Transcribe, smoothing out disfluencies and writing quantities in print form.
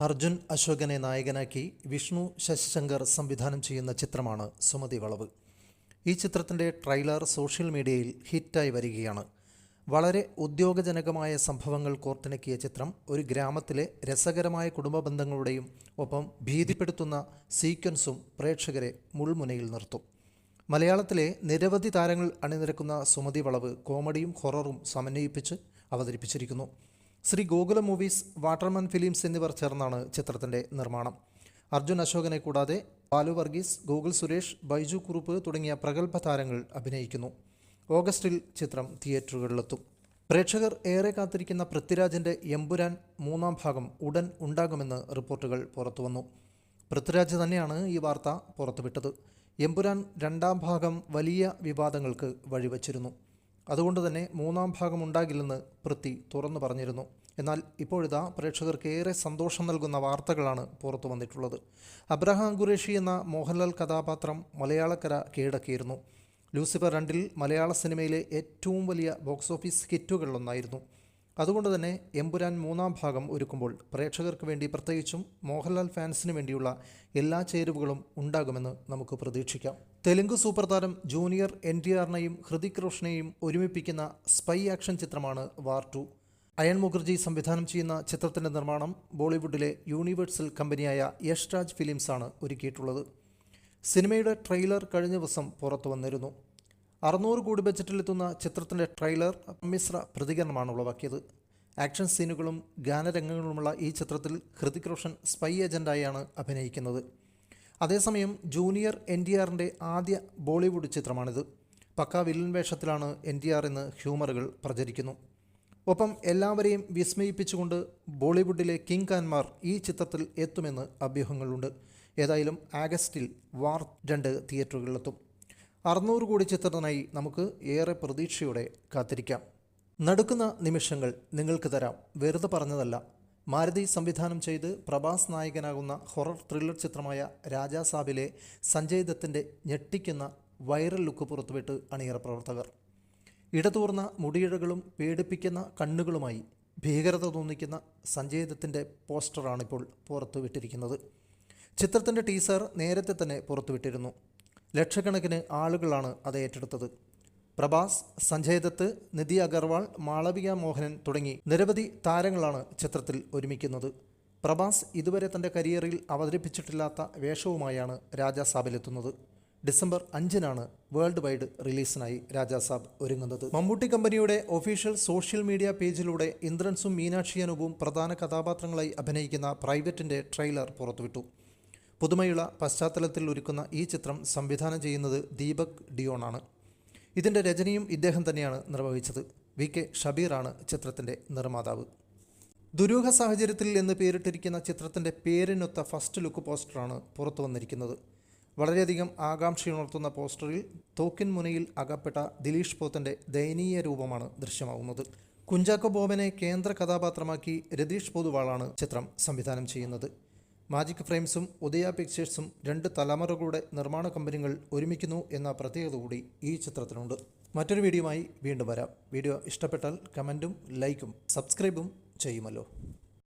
അർജുൻ അശോകനെ നായകനാക്കി വിഷ്ണു ശശിശങ്കർ സംവിധാനം ചെയ്യുന്ന ചിത്രമാണ് സുമതി വളവ്. ഈ ചിത്രത്തിൻ്റെ ട്രെയിലർ സോഷ്യൽ മീഡിയയിൽ ഹിറ്റായി വരികയാണ്. വളരെ ഉദ്യോഗജനകമായ സംഭവങ്ങൾ കോർത്തിണക്കിയ ചിത്രം ഒരു ഗ്രാമത്തിലെ രസകരമായ കുടുംബ ബന്ധങ്ങളുടെയും ഒപ്പം ഭീതിപ്പെടുത്തുന്ന സീക്വൻസും പ്രേക്ഷകരെ മുൾമുനയിൽ നിർത്തും. മലയാളത്തിലെ നിരവധി താരങ്ങൾ അണിനിരക്കുന്ന സുമതി വളവ് കോമഡിയും ഹൊററും സമന്വയിപ്പിച്ച് അവതരിപ്പിച്ചിരിക്കുന്നു. Sree Gokulam movies, Waterman films എന്നിവർ ചേർന്നാണ് ചിത്രത്തിൻ്റെ നിർമ്മാണം. അർജുൻ അശോകനെ കൂടാതെ ബാലു വർഗീസ്, ഗൂഗിൾ സുരേഷ്, ബൈജു കുറുപ്പ് തുടങ്ങിയ പ്രഗത്ഭ താരങ്ങൾ അഭിനയിക്കുന്നു. ഓഗസ്റ്റിൽ ചിത്രം തിയേറ്ററുകളിലെത്തും. പ്രേക്ഷകർ ഏറെ കാത്തിരിക്കുന്ന പൃഥ്വിരാജിൻ്റെ എമ്പുരാൻ 3-ാം ഭാഗം ഉടൻ ഉണ്ടാകുമെന്ന് റിപ്പോർട്ടുകൾ പുറത്തുവന്നു. പൃഥ്വിരാജ് തന്നെയാണ് ഈ വാർത്ത പുറത്തുവിട്ടത്. എമ്പുരാൻ 2-ാം ഭാഗം വലിയ വിവാദങ്ങൾക്ക് വഴിവെച്ചിരുന്നു. അതുകൊണ്ട് തന്നെ 3-ാം ഭാഗം ഉണ്ടാകില്ലെന്ന് പൃഥ്വി തുറന്നു പറഞ്ഞിരുന്നു. എന്നാൽ ഇപ്പോഴിതാ പ്രേക്ഷകർക്ക് ഏറെ സന്തോഷം നൽകുന്ന വാർത്തകളാണ് പുറത്തു വന്നിട്ടുള്ളത്. അബ്രഹാം ഖുറേഷി എന്ന മോഹൻലാൽ കഥാപാത്രം മലയാളക്കര കീഴടക്കിയിരുന്നു. ലൂസിഫർ 2 മലയാള സിനിമയിലെ ഏറ്റവും വലിയ ബോക്സ് ഓഫീസ് ഹിറ്റുകളിലൊന്നായിരുന്നു. അതുകൊണ്ട് തന്നെ എമ്പുരാൻ 3-ാം ഭാഗം ഒരുക്കുമ്പോൾ പ്രേക്ഷകർക്ക് വേണ്ടി, പ്രത്യേകിച്ചും മോഹൻലാൽ ഫാൻസിന് വേണ്ടിയുള്ള എല്ലാ ചേരുവകളും ഉണ്ടാകുമെന്ന് നമുക്ക് പ്രതീക്ഷിക്കാം. തെലുങ്ക് സൂപ്പർ താരം ജൂനിയർ NTRനെയും ഹൃതിക് റോഷനെയും ഒരുമിപ്പിക്കുന്ന സ്പൈ ആക്ഷൻ ചിത്രമാണ് വാർ 2. അയൺ മുഖർജി സംവിധാനം ചെയ്യുന്ന ചിത്രത്തിൻ്റെ നിർമ്മാണം ബോളിവുഡിലെ യൂണിവേഴ്സൽ കമ്പനിയായ യഷ് രാജ് ഫിലിംസാണ് ഒരുക്കിയിട്ടുള്ളത്. സിനിമയുടെ ട്രെയിലർ കഴിഞ്ഞ ദിവസം പുറത്തു വന്നിരുന്നു. 600 കോടി ബജറ്റിലെത്തുന്ന ചിത്രത്തിൻ്റെ ട്രെയിലർ മിശ്ര പ്രതികരണമാണ് ഉളവാക്കിയത്. ആക്ഷൻ സീനുകളും ഗാനരംഗങ്ങളുമുള്ള ഈ ചിത്രത്തിൽ ഹൃതിക് റോഷൻ സ്പൈ ഏജൻ്റായാണ് അഭിനയിക്കുന്നത്. അതേസമയം ജൂനിയർ NTRൻ്റെ ആദ്യ ബോളിവുഡ് ചിത്രമാണിത്. പക്കാ വില്ലൻ വേഷത്തിലാണ് NTR എന്ന് ഹ്യൂമറുകൾ പ്രചരിക്കുന്നു. ഒപ്പം എല്ലാവരെയും വിസ്മയിപ്പിച്ചുകൊണ്ട് ബോളിവുഡിലെ കിങ് ഖാൻമാർ ഈ ചിത്രത്തിൽ എത്തുമെന്ന് അഭ്യൂഹങ്ങളുണ്ട്. ഏതായാലും ആഗസ്റ്റിൽ വാർ 2 തിയേറ്ററുകളിലെത്തും. 600 കോടി ചിത്രത്തിനായി നമുക്ക് ഏറെ പ്രതീക്ഷയോടെ കാത്തിരിക്കാം. നടുക്കുന്ന നിമിഷങ്ങൾ നിങ്ങൾക്ക് തരാം, വെറുതെ പറഞ്ഞതല്ല. മാരുതി സംവിധാനം ചെയ്ത് പ്രഭാസ് നായകനാകുന്ന ഹൊറർ ത്രില്ലർ ചിത്രമായ രാജാ സാബിലെ സഞ്ജയ് ദത്തിൻ്റെ ഞെട്ടിക്കുന്ന വൈറൽ ലുക്ക് പുറത്തുവിട്ട് അണിയറ പ്രവർത്തകർ. ഇടതൂർന്ന മുടിയിഴകളും പേടിപ്പിക്കുന്ന കണ്ണുകളുമായി ഭീകരത തോന്നിക്കുന്ന സഞ്ജയ് ദത്തിൻ്റെ പോസ്റ്ററാണിപ്പോൾ പുറത്തുവിട്ടിരിക്കുന്നത്. ചിത്രത്തിൻ്റെ ടീസർ നേരത്തെ തന്നെ പുറത്തുവിട്ടിരുന്നു. ലക്ഷക്കണക്കിന് ആളുകളാണ് അത് ഏറ്റെടുത്തത്. പ്രഭാസ്, സഞ്ജയ് ദത്ത്, നിധി അഗർവാൾ, മാളവിക മോഹനൻ തുടങ്ങി നിരവധി താരങ്ങളാണ് ചിത്രത്തിൽ ഒരുമിക്കുന്നത്. പ്രഭാസ് ഇതുവരെ തൻ്റെ കരിയറിൽ അവതരിപ്പിച്ചിട്ടില്ലാത്ത വേഷവുമായാണ് രാജാ സാബിലെത്തുന്നത്. ഡിസംബർ 5-നാണ് വേൾഡ് വൈഡ് റിലീസിനായി രാജാ സാബ് ഒരുങ്ങുന്നത്. Mammootty company official social media പേജിലൂടെ ഇന്ദ്രൻസും മീനാക്ഷി അനൂപും പ്രധാന കഥാപാത്രങ്ങളായി അഭിനയിക്കുന്ന പ്രൈവറ്റിൻ്റെ ട്രെയിലർ പുറത്തുവിട്ടു. പുതുമയുള്ള പശ്ചാത്തലത്തിൽ ഒരുക്കുന്ന ഈ ചിത്രം സംവിധാനം ചെയ്യുന്നത് ദീപക് ഡിയോണാണ്. ഇതിൻ്റെ രചനയും ഇദ്ദേഹം തന്നെയാണ് നിർവഹിച്ചത്. VK ഷബീറാണ് ചിത്രത്തിൻ്റെ നിർമ്മാതാവ്. ദുരൂഹ സാഹചര്യത്തിൽ എന്ന് പേരിട്ടിരിക്കുന്ന ചിത്രത്തിൻ്റെ പേരിനൊത്ത ഫസ്റ്റ് ലുക്ക് പോസ്റ്ററാണ് പുറത്തു വന്നിരിക്കുന്നത്. വളരെയധികം ആകാംക്ഷയുണർത്തുന്ന പോസ്റ്ററിൽ തോക്കിൻ മുനയിൽ അകപ്പെട്ട ദിലീഷ് പോത്തൻ്റെ ദയനീയ രൂപമാണ് ദൃശ്യമാവുന്നത്. കുഞ്ചാക്കോ ബോബനെ കേന്ദ്ര കഥാപാത്രമാക്കി രതീഷ് പൊതുവാളാണ് ചിത്രം സംവിധാനം ചെയ്യുന്നത്. മാജിക് ഫ്രെയിംസും ഉദയ പിക്ചേഴ്സും 2 തലമുറകളുടെ നിർമ്മാണ കമ്പനികൾ ഒരുമിക്കുന്നു എന്ന പ്രത്യേകത കൂടി ഈ ചിത്രത്തിനുണ്ട്. മറ്റൊരു വീഡിയോയുമായി വീണ്ടും വരാം. വീഡിയോ ഇഷ്ടപ്പെട്ടാൽ കമൻറ്റും ലൈക്കും സബ്സ്ക്രൈബും ചെയ്യുമല്ലോ.